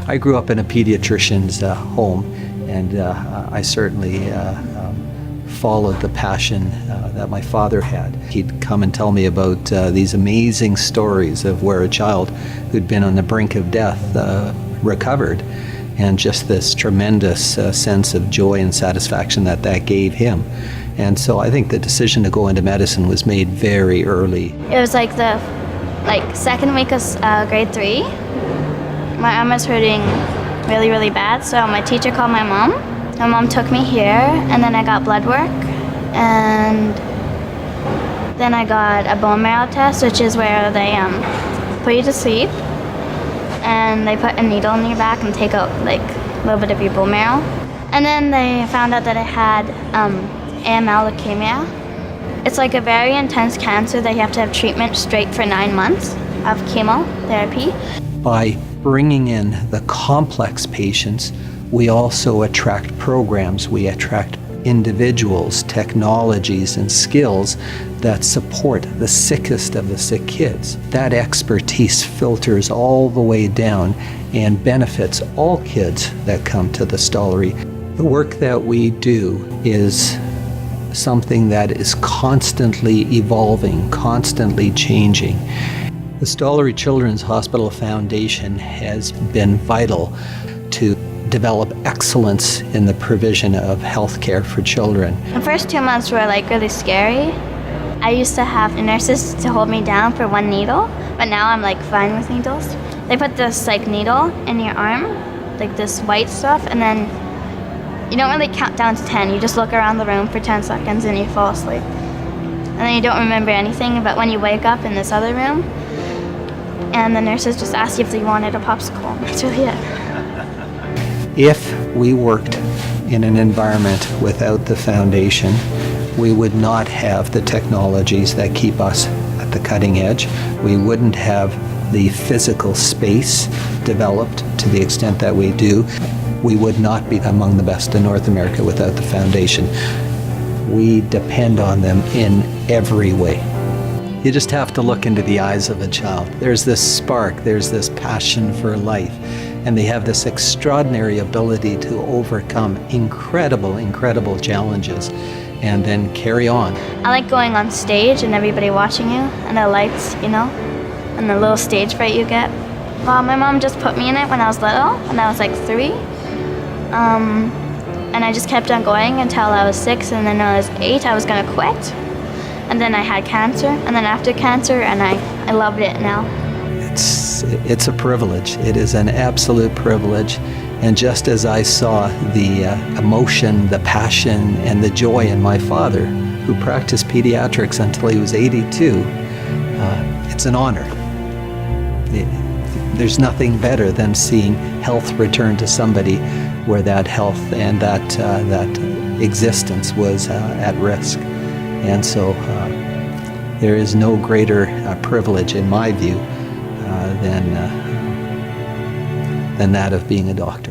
I grew up in a pediatrician's home, and I certainly followed the passion that my father had. He'd come and tell me about these amazing stories of where a child who'd been on the brink of death recovered, and just this tremendous sense of joy and satisfaction that gave him. And so I think the decision to go into medicine was made very early. It was like the second week of grade 3. My arm was hurting really, really bad, so my teacher called my mom. My mom took me here, and then I got blood work, and then I got a bone marrow test, which is where they put you to sleep, and they put a needle in your back and take out like a little bit of your bone marrow. And then they found out that I had AML leukemia. It's like a very intense cancer that you have to have treatment straight for 9 months of chemotherapy. By bringing in the complex patients, we also attract programs, we attract individuals, technologies, and skills that support the sickest of the sick kids. That expertise filters all the way down and benefits all kids that come to the Stollery. The work that we do is something that is constantly evolving, constantly changing. The Stollery Children's Hospital Foundation has been vital to develop excellence in the provision of health care for children. The first 2 months were like really scary. I used to have nurses to hold me down for one needle, but now I'm like fine with needles. They put this like needle in your arm, like this white stuff, and then you don't really count down to 10. You just look around the room for 10 seconds and you fall asleep. And then you don't remember anything, but when you wake up in this other room, and the nurses just ask you if you wanted a popsicle. That's really it. If we worked in an environment without the foundation, we would not have the technologies that keep us at the cutting edge. We wouldn't have the physical space developed to the extent that we do. We would not be among the best in North America without the foundation. We depend on them in every way. You just have to look into the eyes of a child. There's this spark, there's this passion for life, and they have this extraordinary ability to overcome incredible, incredible challenges and then carry on. I like going on stage and everybody watching you, and the lights, and the little stage fright you get. Well, my mom just put me in it when I was little, and I was like 3. And I just kept on going until I was 6, and then when I was 8, I was gonna quit. And then I had cancer, and then after cancer, and I loved it now. It's a privilege. It is an absolute privilege. And just as I saw the emotion, the passion, and the joy in my father, who practiced pediatrics until he was 82, it's an honor. There's nothing better than seeing health return to somebody where that health and that existence was at risk. And so there is no greater privilege, in my view, than that of being a doctor.